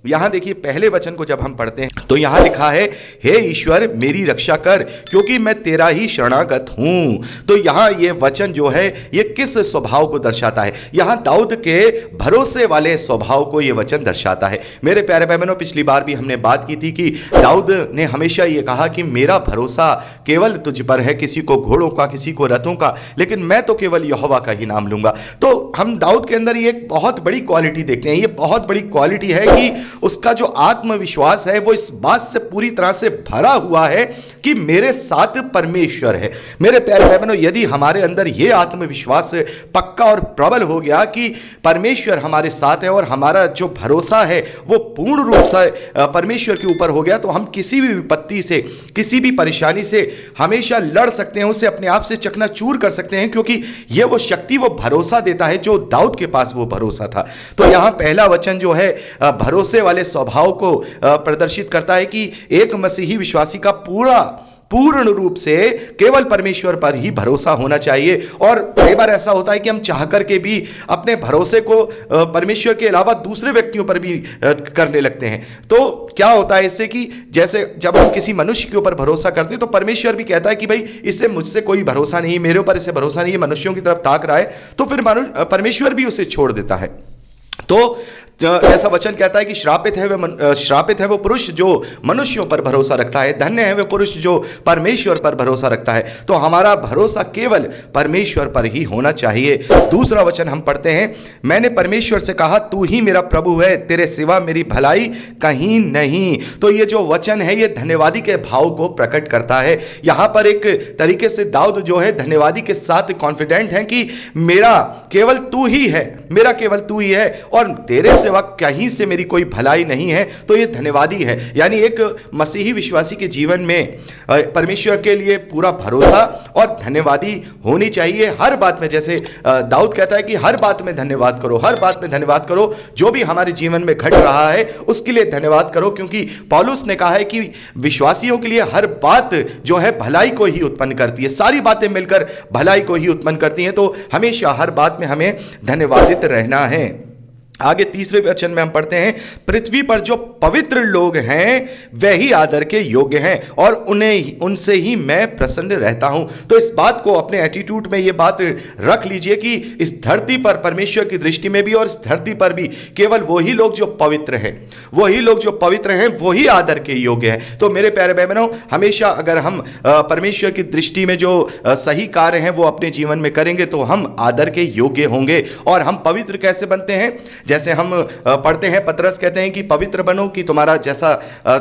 यहां देखिए पहले वचन को जब हम पढ़ते हैं तो यहां लिखा है, हे ईश्वर मेरी रक्षा कर क्योंकि मैं तेरा ही शरणागत हूं। तो यहां ये वचन जो है ये किस स्वभाव को दर्शाता है? यहां दाऊद के भरोसे वाले स्वभाव को ये वचन दर्शाता है। मेरे प्यारे भाई बहनों, पिछली बार भी हमने बात की थी कि दाऊद ने हमेशा ये कहा कि मेरा भरोसा केवल तुझ पर है, किसी को घोड़ों का, किसी को रथों का, लेकिन मैं तो केवल यहोवा का ही नाम लूंगा। तो हम दाऊद के अंदर ये एक बहुत बड़ी क्वालिटी देखते हैं। ये बहुत बड़ी क्वालिटी है कि उसका जो आत्मविश्वास है वो इस बात से पूरी तरह से भरा हुआ है कि मेरे साथ परमेश्वर है। मेरे प्यारे भाई बहनों, यदि हमारे अंदर यह आत्मविश्वास पक्का और प्रबल हो गया कि परमेश्वर हमारे साथ है और हमारा जो भरोसा है वो पूर्ण रूप से परमेश्वर के ऊपर हो गया, तो हम किसी भी विपत्ति से, किसी भी परेशानी से हमेशा लड़ सकते हैं, उसे अपने आप से चकनाचूर कर सकते हैं, क्योंकि यह वो शक्ति, वो भरोसा देता है जो दाऊद के पास वो भरोसा था। तो यहां पहला वचन जो है भरोसे वाले स्वभाव को प्रदर्शित करता है कि एक मसीही विश्वासी का पूर्ण रूप से केवल परमेश्वर पर ही भरोसा होना चाहिए। और कई बार ऐसा होता है कि हम चाह करके भी अपने भरोसे को परमेश्वर के अलावा दूसरे व्यक्तियों पर भी करने लगते हैं। तो क्या होता है इससे कि जैसे जब हम किसी मनुष्य के ऊपर भरोसा करते हैं तो परमेश्वर भी कहता है कि भाई इससे मुझसे कोई भरोसा नहीं, मेरे ऊपर इससे भरोसा नहीं है, मनुष्यों की तरफ ताक रहा है, तो फिर परमेश्वर भी उसे छोड़ देता है। तो ऐसा वचन कहता है कि श्रापित है वो पुरुष जो मनुष्यों पर भरोसा रखता है, धन्य है वो पुरुष जो परमेश्वर पर भरोसा रखता है। तो हमारा भरोसा केवल परमेश्वर पर ही होना चाहिए। दूसरा वचन हम पढ़ते हैं, मैंने परमेश्वर से कहा तू ही मेरा प्रभु है, तेरे सिवा मेरी भलाई कहीं नहीं। तो ये जो वचन है ये धन्यवादी के भाव को प्रकट करता है। यहां पर एक तरीके से दाऊद जो है धन्यवादी के साथ कॉन्फिडेंट है कि मेरा केवल तू ही है, मेरा केवल तू ही है और तेरे सिवा कहीं से मेरी कोई भलाई नहीं है। तो ये धन्यवादी है। यानी एक मसीही विश्वासी के जीवन में परमेश्वर के लिए पूरा भरोसा और धन्यवादी होनी चाहिए हर बात में। जैसे दाऊद कहता है कि हर बात में धन्यवाद करो, हर बात में धन्यवाद करो, जो भी हमारे जीवन में घट रहा है उसके लिए धन्यवाद करो, क्योंकि पौलुस ने कहा है कि विश्वासियों के लिए हर बात जो है भलाई को ही उत्पन्न करती है, सारी बातें मिलकर भलाई को ही उत्पन्न करती हैं। तो हमेशा हर बात में हमें धन्यवादित रहना है। आगे तीसरे वचन में हम पढ़ते हैं, पृथ्वी पर जो पवित्र लोग हैं वे ही आदर के योग्य हैं और उनसे ही मैं प्रसन्न रहता हूं। तो इस बात को अपने एटीट्यूड में ये बात रख लीजिए कि इस धरती पर परमेश्वर की दृष्टि में भी और इस धरती पर भी केवल वही लोग जो पवित्र हैं, वही लोग जो पवित्र हैं वही आदर के योग्य हैं। तो मेरे प्यारे भाई बहनों, हमेशा अगर हम परमेश्वर की दृष्टि में जो सही कार्य हैं वो अपने जीवन में करेंगे तो हम आदर के योग्य होंगे। और हम पवित्र कैसे बनते हैं? जैसे हम पढ़ते हैं, पतरस कहते हैं कि पवित्र बनो कि तुम्हारा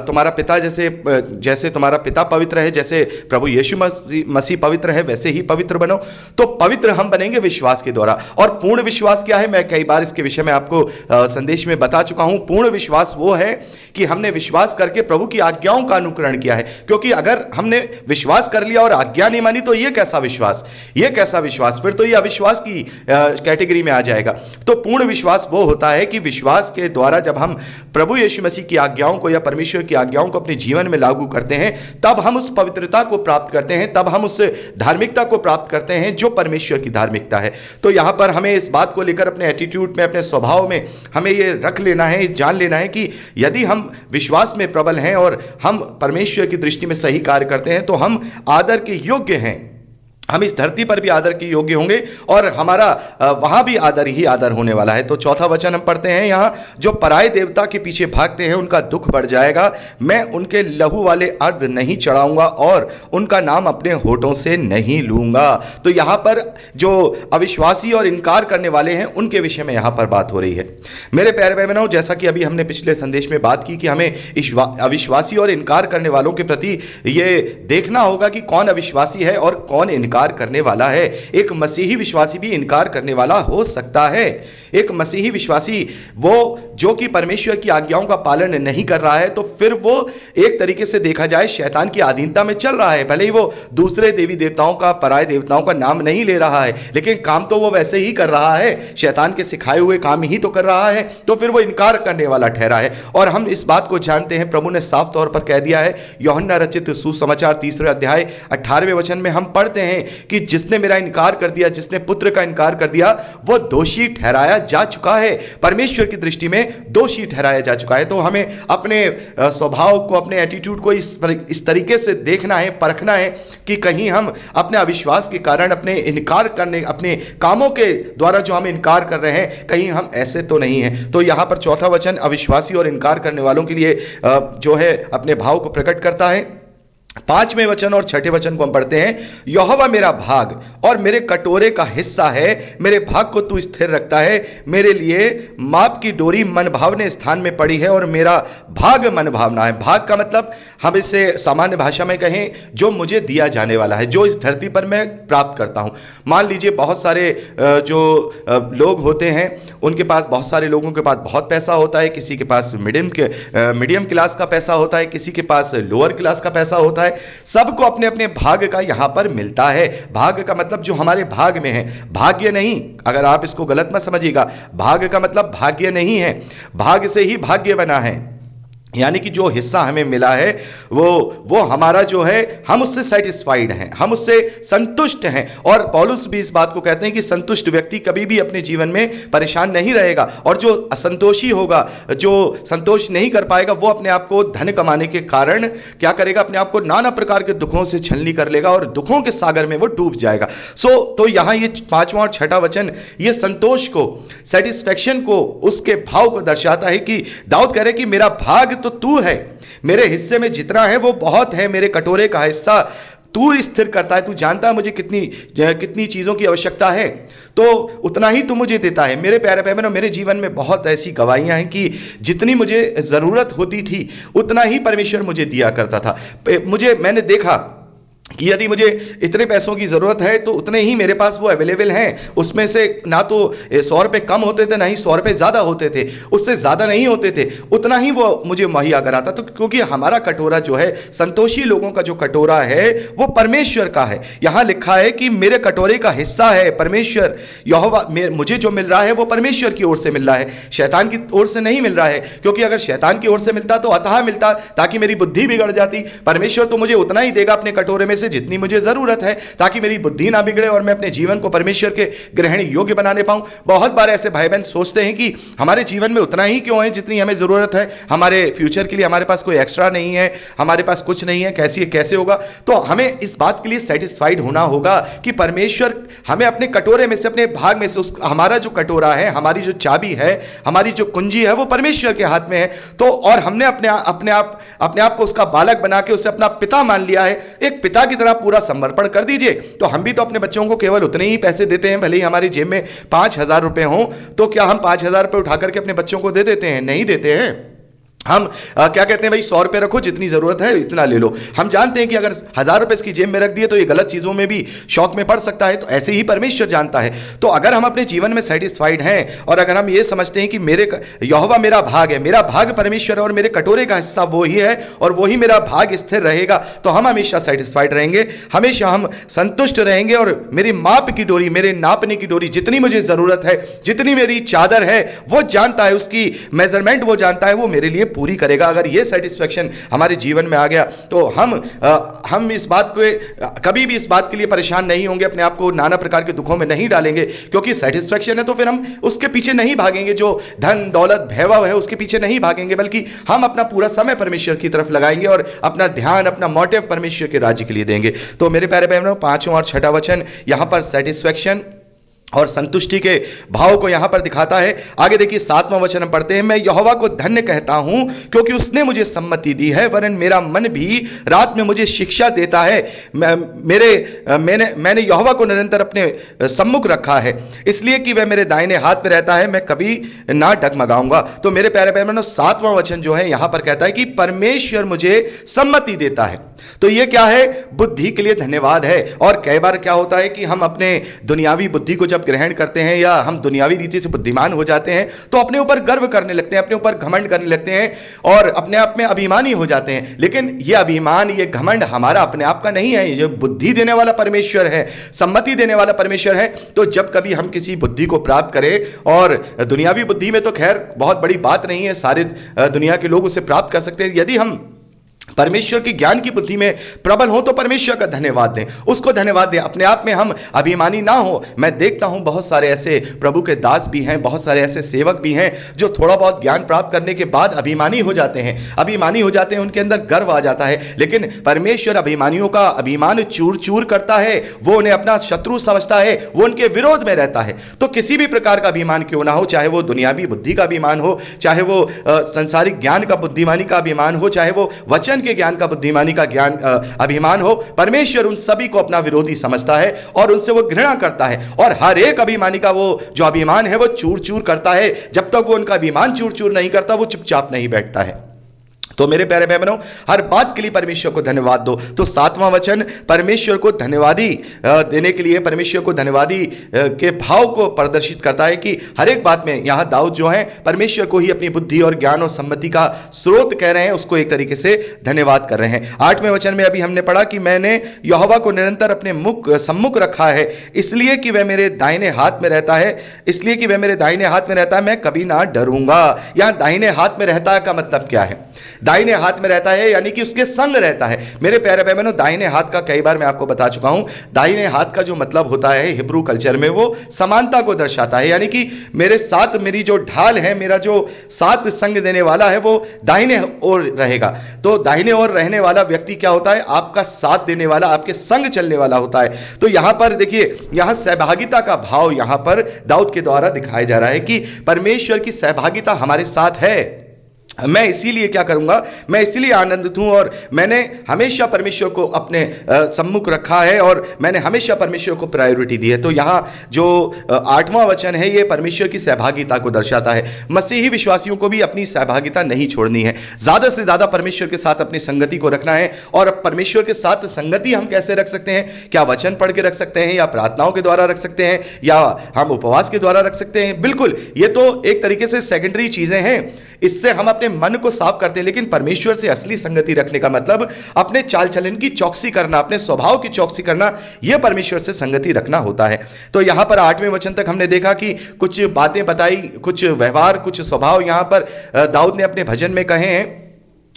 तुम्हारा पिता जैसे तुम्हारा पिता पवित्र है, जैसे प्रभु यीशु मसीह पवित्र है वैसे ही पवित्र बनो। तो पवित्र हम बनेंगे विश्वास के द्वारा। और पूर्ण विश्वास क्या है? मैं कई बार इसके विषय में आपको संदेश में बता चुका हूं। पूर्ण विश्वास वो है कि हमने विश्वास करके प्रभु की आज्ञाओं का अनुकरण किया है। क्योंकि अगर हमने विश्वास कर लिया और आज्ञा नहीं मानी तो ये कैसा विश्वास, ये कैसा विश्वास? फिर तो ये अविश्वास की कैटेगरी में आ जाएगा। तो पूर्ण विश्वास वो होता है कि विश्वास के द्वारा जब हम प्रभु यीशु मसीह की आज्ञाओं को या परमेश्वर की आज्ञाओं को अपने जीवन में लागू करते हैं तब हम उस पवित्रता को प्राप्त करते हैं, तब हम उस धार्मिकता को प्राप्त करते हैं जो परमेश्वर की धार्मिकता है। तो यहां पर हमें इस बात को लेकर अपने एटीट्यूड में, अपने स्वभाव में हमें ये रख लेना है, जान लेना है कि यदि हम विश्वास में प्रबल हैं और हम परमेश्वर की दृष्टि में सही कार्य करते हैं तो हम आदर के योग्य हैं। हम इस धरती पर भी आदर के योग्य होंगे और हमारा वहां भी आदर ही आदर होने वाला है। तो चौथा वचन हम पढ़ते हैं यहां, जो पराये देवता के पीछे भागते हैं उनका दुख बढ़ जाएगा, मैं उनके लहू वाले अर्ध नहीं चढ़ाऊंगा और उनका नाम अपने होठों से नहीं लूंगा। तो यहां पर जो अविश्वासी और इनकार करने वाले हैं उनके विषय में यहां पर बात हो रही है। मेरे प्यारे भाई बहनों, जैसा कि अभी हमने पिछले संदेश में बात की कि हमें अविश्वासी और इनकार करने वालों के प्रति ये देखना होगा कि कौन अविश्वासी है और कौन इनकार करने वाला है। एक मसीही विश्वासी भी इनकार करने वाला हो सकता है। एक मसीही विश्वासी वो जो कि परमेश्वर की आज्ञाओं का पालन नहीं कर रहा है तो फिर वो एक तरीके से देखा जाए शैतान की अधीनता में चल रहा है। भले ही वो दूसरे देवी देवताओं का, पराये देवताओं का नाम नहीं ले रहा है, लेकिन काम तो वो वैसे ही कर रहा है, शैतान के सिखाए हुए काम ही तो कर रहा है, तो फिर वो इनकार करने वाला ठहरा है। और हम इस बात को जानते हैं, प्रभु ने साफ तौर पर कह दिया है। यूहन्ना रचित सुसमाचार 3 अध्याय 18वें वचन में हम पढ़ते हैं कि जिसने मेरा इनकार कर दिया, जिसने पुत्र का इनकार कर दिया, वो दोषी ठहराया जा चुका है, परमेश्वर की दृष्टि में दोषी ठहराया जा चुका है। तो हमें अपने स्वभाव को, अपने एटीट्यूड को इस तरीके से देखना है, परखना है कि कहीं हम अपने अविश्वास के कारण, अपने इनकार करने, अपने कामों के द्वारा जो हम इनकार कर रहे हैं, कहीं हम ऐसे तो नहीं हैं। तो यहां पर चौथा वचन अविश्वासी और इनकार करने वालों के लिए जो है अपने भाव को प्रकट करता है। पांचवें वचन और छठे वचन को हम पढ़ते हैं। यहोवा मेरा भाग और मेरे कटोरे का हिस्सा है, मेरे भाग को तू स्थिर रखता है, मेरे लिए माप की डोरी मन भावने स्थान में पड़ी है और मेरा भाग मन भावना है। भाग का मतलब हम इसे सामान्य भाषा में कहें, जो मुझे दिया जाने वाला है, जो इस धरती पर मैं प्राप्त करता हूं। मान लीजिए बहुत सारे जो लोग होते हैं, उनके पास, बहुत सारे लोगों के पास बहुत पैसा होता है, किसी के पास मीडियम क्लास का पैसा होता है, किसी के पास लोअर क्लास का पैसा होता है। सबको अपने अपने भाग का यहां पर मिलता है। भाग का मतलब जो हमारे भाग में है, भाग्य नहीं, अगर आप इसको गलत मत समझिएगा। भाग का मतलब भाग्य नहीं है, भाग से ही भाग्य बना है। यानी कि जो हिस्सा हमें मिला है वो हमारा जो है, हम उससे सेटिस्फाइड हैं, हम उससे संतुष्ट हैं। और पौलुस भी इस बात को कहते हैं कि संतुष्ट व्यक्ति कभी भी अपने जीवन में परेशान नहीं रहेगा, और जो असंतोषी होगा, जो संतोष नहीं कर पाएगा, वो अपने आप को धन कमाने के कारण क्या करेगा, अपने आप को नाना प्रकार के दुखों से छलनी कर लेगा और दुखों के सागर में वो डूब जाएगा। तो यहां ये पांचवा और छठा वचन ये संतोष को, सेटिस्फैक्शन को, उसके भाव को दर्शाता है कि दाऊद कह रहे कि मेरा भाग तो तू है, मेरे हिस्से में जितना है वो बहुत है, मेरे कटोरे का हिस्सा तू स्थिर करता है, तू जानता है मुझे कितनी चीजों की आवश्यकता है, तो उतना ही तू मुझे देता है। मेरे प्यारे बहनों, मेरे जीवन में बहुत ऐसी गवाहियां हैं कि जितनी मुझे जरूरत होती थी उतना ही परमेश्वर मुझे दिया करता था। मैंने देखा कि यदि मुझे इतने पैसों की जरूरत है तो उतने ही मेरे पास वो अवेलेबल हैं, उसमें से ना तो 100 रुपये कम होते थे, ना ही 100 रुपये ज्यादा होते थे, उससे ज्यादा नहीं होते थे, उतना ही वो मुझे मुहैया कराता। तो क्योंकि हमारा कटोरा जो है, संतोषी लोगों का जो कटोरा है वो परमेश्वर का है। यहां लिखा है कि मेरे कटोरे का हिस्सा है परमेश्वर, यहोवा, मुझे जो मिल रहा है वो परमेश्वर की ओर से मिल रहा है, शैतान की ओर से नहीं मिल रहा है। क्योंकि अगर शैतान की ओर से मिलता तो अतः मिलता, ताकि मेरी बुद्धि बिगड़ जाती। परमेश्वर तो मुझे उतना ही देगा अपने कटोरे में से जितनी मुझे जरूरत है, ताकि मेरी बुद्धि ना बिगड़े और मैं अपने जीवन को परमेश्वर के ग्रहण योग्य बनाने पाऊं। बहुत बार ऐसे भाई बहन सोचते हैं कि हमारे जीवन में उतना ही क्यों है जितनी हमें जरूरत है, हमारे फ्यूचर के लिए हमारे पास कोई एक्स्ट्रा नहीं है, हमारे पास कुछ नहीं है, कैसे होगा। तो हमें इस बात के लिए सेटिस्फाइड होना होगा कि परमेश्वर हमें अपने कटोरे में से, अपने भाग में से, हमारा जो कटोरा है, हमारी जो चाबी है, हमारी जो कुंजी है, वो परमेश्वर के हाथ में है। तो और हमने अपने आप को उसका बालक बना के उसे अपना पिता मान लिया है। एक पिता की तरह पूरा समर्पण कर दीजिए। तो हम भी तो अपने बच्चों को केवल उतने ही पैसे देते हैं, भले ही हमारी जेब में 5,000 रुपए हों, तो क्या हम 5,000 रुपए उठा करके अपने बच्चों को दे देते हैं? नहीं देते हैं। हम क्या कहते हैं, भाई 100 रुपए रखो, जितनी जरूरत है इतना ले लो। हम जानते हैं कि अगर 1,000 रुपए इसकी जेब में रख दिए तो ये गलत चीजों में भी शौक में पड़ सकता है। तो ऐसे ही परमेश्वर जानता है। तो अगर हम अपने जीवन में सेटिस्फाइड हैं और अगर हम ये समझते हैं कि यहोवा मेरा भाग है, मेरा भाग परमेश्वर है और मेरे कटोरे का हिस्सा वो ही है और वो ही मेरा भाग स्थिर रहेगा, तो हम हमेशा सेटिस्फाइड रहेंगे, हमेशा हम संतुष्ट रहेंगे। और मेरी माप की डोरी, मेरे नापने की डोरी, जितनी मुझे जरूरत है, जितनी मेरी चादर है, वो जानता है, उसकी मेजरमेंट वो जानता है, वो मेरे लिए पूरी करेगा। अगर ये सेटिस्फैक्शन हमारे जीवन में आ गया तो हम इस बात को कभी भी इस बात के लिए परेशान नहीं होंगे, अपने आप को नाना प्रकार के दुखों में नहीं डालेंगे। क्योंकि सेटिस्फैक्शन है तो फिर हम उसके पीछे नहीं भागेंगे, जो धन दौलत वैभव है उसके पीछे नहीं भागेंगे, बल्कि हम अपना पूरा समय परमेश्वर की तरफ लगाएंगे और अपना ध्यान, अपना मोटिव परमेश्वर के राज्य के लिए देंगे। तो मेरे प्यारे बहनों, पांचवां और छठा वचन यहां पर सेटिस्फैक्शन और संतुष्टि के भाव को यहां पर दिखाता है। आगे देखिए 7वां वचन हम पढ़ते हैं। मैं यहोवा को धन्य कहता हूं क्योंकि उसने मुझे सम्मति दी है, वरन मेरा मन भी रात में मुझे शिक्षा देता है। मैंने यहोवा को निरंतर अपने सम्मुख रखा है, इसलिए कि वह मेरे दाहिने हाथ में रहता है, मैं कभी ना डगमगाऊंगा। तो मेरे प्यारे बहनों, 7वां वचन जो है यहां पर कहता है कि परमेश्वर मुझे सम्मति देता है। तो ये क्या है? बुद्धि के लिए धन्यवाद है। और कई बार क्या होता है कि हम अपने दुनियावी बुद्धि को जब ग्रहण करते हैं या हम दुनियावी रीति से बुद्धिमान हो जाते हैं तो अपने ऊपर गर्व करने लगते हैं, अपने ऊपर घमंड करने लगते हैं और अपने आप में अभिमानी हो जाते हैं। लेकिन ये अभिमान, ये घमंड हमारा अपने आप का नहीं है, ये बुद्धि देने वाला परमेश्वर है, सम्मति देने वाला परमेश्वर है। तो जब कभी हम किसी बुद्धि को प्राप्त करें, और दुनियावी बुद्धि में तो खैर बहुत बड़ी बात नहीं है, सारे दुनिया के लोग उसे प्राप्त कर सकते हैं। यदि हम परमेश्वर की ज्ञान की बुद्धि में प्रबल हो तो परमेश्वर का धन्यवाद दें, उसको धन्यवाद दें। अपने आप में हम अभिमानी ना हो। मैं देखता हूं बहुत सारे ऐसे प्रभु के दास भी हैं, बहुत सारे ऐसे सेवक भी हैं जो थोड़ा बहुत ज्ञान प्राप्त करने के बाद अभिमानी हो जाते हैं, अभिमानी हो जाते हैं, उनके अंदर गर्व आ जाता है। लेकिन परमेश्वर अभिमानियों का अभिमान चूर चूर करता है, वो उन्हें अपना शत्रु समझता है, वो उनके विरोध में रहता है। तो किसी भी प्रकार का अभिमान क्यों ना हो, चाहे वो दुनियावी बुद्धि का अभिमान हो, चाहे वो संसारिक ज्ञान का बुद्धिमानी का अभिमान हो, चाहे वो वचन के ज्ञान का बुद्धिमानी का ज्ञान अभिमान हो, परमेश्वर उन सभी को अपना विरोधी समझता है और उनसे वो घृणा करता है। और हर एक अभिमानी का वो जो अभिमान है वो चूर चूर करता है। जब तक वो उनका अभिमान चूर चूर नहीं करता, वो चुपचाप नहीं बैठता है। तो मेरे प्यारे भाई बहनों, हर बात के लिए परमेश्वर को धन्यवाद दो। तो 7वां वचन परमेश्वर को धन्यवादी देने के लिए, परमेश्वर को धन्यवादी के भाव को प्रदर्शित करता है कि हर एक बात में यहां दाऊद जो है परमेश्वर को ही अपनी बुद्धि और ज्ञान और सम्मति का स्रोत कह रहे हैं, उसको एक तरीके से धन्यवाद कर रहे हैं। 8वें वचन में अभी हमने पढ़ा कि मैंने यहोवा को निरंतर अपने सम्मुख रखा है, इसलिए कि वह मेरे दाहिने हाथ में रहता है, इसलिए कि वह मेरे दाहिने हाथ में रहता है, मैं कभी ना डरूंगा। यहां दाहिने हाथ में रहता है का मतलब क्या है? दाहिने हाथ में रहता है यानी कि उसके संग रहता है। मेरे प्यारे भाई बहनों, दाहिने हाथ का कई बार मैं आपको बता चुका हूं, दाहिने हाथ का जो मतलब होता है हिब्रू कल्चर में, वो समानता को दर्शाता है। यानी कि मेरे साथ मेरी जो ढाल है, मेरा जो साथ संग देने वाला है, वो दाहिने ओर रहेगा। तो दाहिने ओर रहने वाला व्यक्ति क्या होता है? आपका साथ देने वाला, आपके संग चलने वाला होता है। तो यहां पर देखिए, यहां सहभागिता का भाव यहां पर दाऊद के द्वारा दिखाया जा रहा है कि परमेश्वर की सहभागिता हमारे साथ है। मैं इसीलिए क्या करूंगा, मैं इसीलिए आनंदित हूं और मैंने हमेशा परमेश्वर को अपने सम्मुख रखा है और मैंने हमेशा परमेश्वर को प्रायोरिटी दी है। तो यहां जो 8वां वचन है, ये परमेश्वर की सहभागिता को दर्शाता है। मसीही विश्वासियों को भी अपनी सहभागिता नहीं छोड़नी है, ज्यादा से ज्यादा परमेश्वर के साथ अपनी संगति को रखना है। और परमेश्वर के साथ संगति हम कैसे रख सकते हैं? क्या वचन पढ़ के रख सकते हैं, या प्रार्थनाओं के द्वारा रख सकते हैं, या हम उपवास के द्वारा रख सकते हैं? बिल्कुल, ये तो एक तरीके से सेकेंडरी चीजें हैं, इससे हम अपने मन को साफ करते हैं। लेकिन परमेश्वर से असली संगति रखने का मतलब अपने चाल चलन की चौकसी करना, अपने स्वभाव की चौकसी करना, यह परमेश्वर से संगति रखना होता है। तो यहां पर 8वें वचन तक हमने देखा कि कुछ बातें बताई, कुछ व्यवहार, कुछ स्वभाव यहां पर दाऊद ने अपने भजन में कहे हैं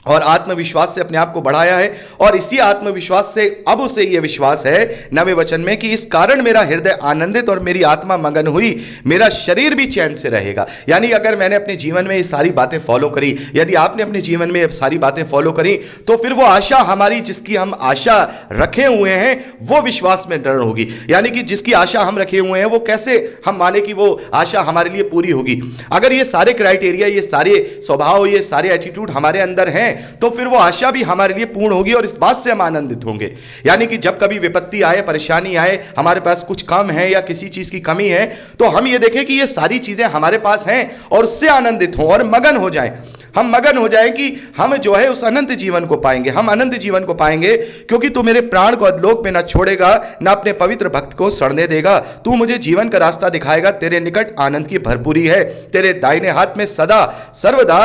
और आत्मविश्वास से अपने आप को बढ़ाया है। और इसी आत्मविश्वास से अब उसे यह विश्वास है 9वें वचन में कि इस कारण मेरा हृदय आनंदित और मेरी आत्मा मगन हुई, मेरा शरीर भी चैन से रहेगा। यानी अगर मैंने अपने जीवन में ये सारी बातें फॉलो करी, यदि आपने अपने जीवन में ये सारी बातें फॉलो करी, तो फिर वो आशा हमारी, जिसकी हम आशा रखे हुए हैं, वो विश्वास में दृढ़ होगी। यानी कि जिसकी आशा हम रखे हुए हैं, वो कैसे हम माने कि वो आशा हमारे लिए पूरी होगी? अगर ये सारे क्राइटेरिया, ये सारे स्वभाव, ये सारे एटीट्यूड हमारे अंदर हैं, तो फिर वो आशा भी हमारे लिए पूर्ण होगी और इस बात से हम आनंदित होंगे। यानी कि जब कभी विपत्ति आए, परेशानी आए, हमारे पास कुछ कम है या किसी चीज की कमी है, तो हम ये देखें कि ये सारी चीजें हमारे पास हैं और उससे आनंदित हों और मगन हो जाएं। हम मगन हो जाएं कि हम जो है उस अनंत जीवन को पाएंगे, हम अनंत जीवन को पाएंगे, क्योंकि तू मेरे प्राण को अधलोक में न छोड़ेगा, न अपने पवित्र भक्त को सड़ने देगा। तू मुझे जीवन का रास्ता दिखाएगा, तेरे निकट आनंद की भरपूरी है, तेरे दाहिने हाथ में सदा सर्वदा,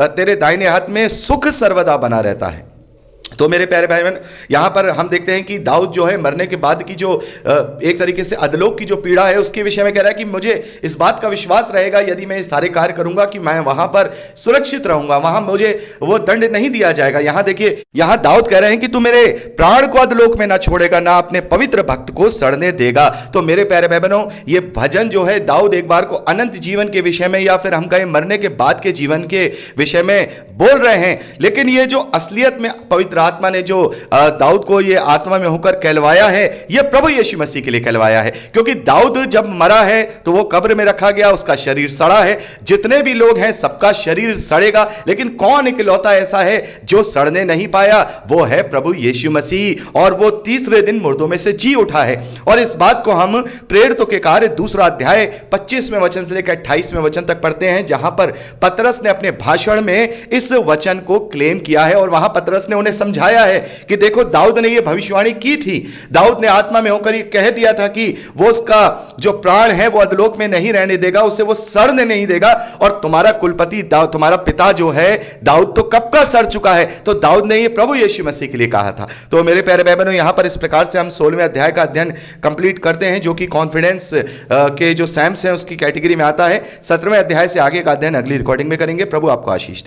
तेरे दाहिने हाथ में सुख सर्वदा बना रहता है। तो मेरे प्यारे भाई बहन, यहां पर हम देखते हैं कि दाऊद जो है मरने के बाद की जो एक तरीके से अधलोक की जो पीड़ा है, उसके विषय में कह रहा है कि मुझे इस बात का विश्वास रहेगा, यदि मैं सारे कार्य करूंगा, कि मैं वहां पर सुरक्षित रहूंगा, वहां मुझे वो दंड नहीं दिया जाएगा। यहां देखिए, यहां दाऊद कह रहे हैं कि तू मेरे प्राण को अधलोक में ना छोड़ेगा, ना अपने पवित्र भक्त को सड़ने देगा। तो मेरे प्यारे भाई बहनों, ये भजन जो है दाऊद एक बार को अनंत जीवन के विषय में, या फिर हम कहें मरने के बाद के जीवन के विषय में बोल रहे हैं। लेकिन ये जो असलियत में पवित्र आत्मा ने जो दाऊद को ये आत्मा में होकर कहलवाया है, ये प्रभु यीशु मसीह के लिए कहलवाया है। क्योंकि दाऊद जब मरा है तो वो कब्र में रखा गया, उसका शरीर सड़ा है। जितने भी लोग हैं सबका शरीर सड़ेगा, लेकिन कौन इकलौता ऐसा है जो सड़ने नहीं पाया? वो है प्रभु यीशु मसीह, और वो तीसरे दिन मुर्दों में से जी उठा है। और इस बात को हम प्रेरितों के कार्य 2 अध्याय 25वें वचन से लेकर 28वें वचन तक पढ़ते हैं, जहां पर पतरस ने अपने भाषण में इस वचन को क्लेम किया है। और वहां पतरस ने उन्हें समझाया है कि देखो, दाऊद ने यह भविष्यवाणी की थी, दाऊद ने आत्मा में होकर यह कह दिया था कि वो उसका जो प्राण है वो अधलोक में नहीं रहने देगा, उसे वो सड़ने नहीं देगा। और तुम्हारा कुलपति तुम्हारा पिता जो है दाऊद, तो कब का सड़ चुका है। तो दाऊद ने यह प्रभु यीशु मसीह के लिए कहा था। तो मेरे प्यारे भाई बहनों, यहां पर इस प्रकार से हम 16वें अध्याय का अध्ययन कंप्लीट करते हैं, जो कि कॉन्फिडेंस के जो सैम्स हैं उसकी कैटेगरी में आता है। 17वें अध्याय से आगे का अध्ययन अगली रिकॉर्डिंग में करेंगे। प्रभु आपको आशीष दे।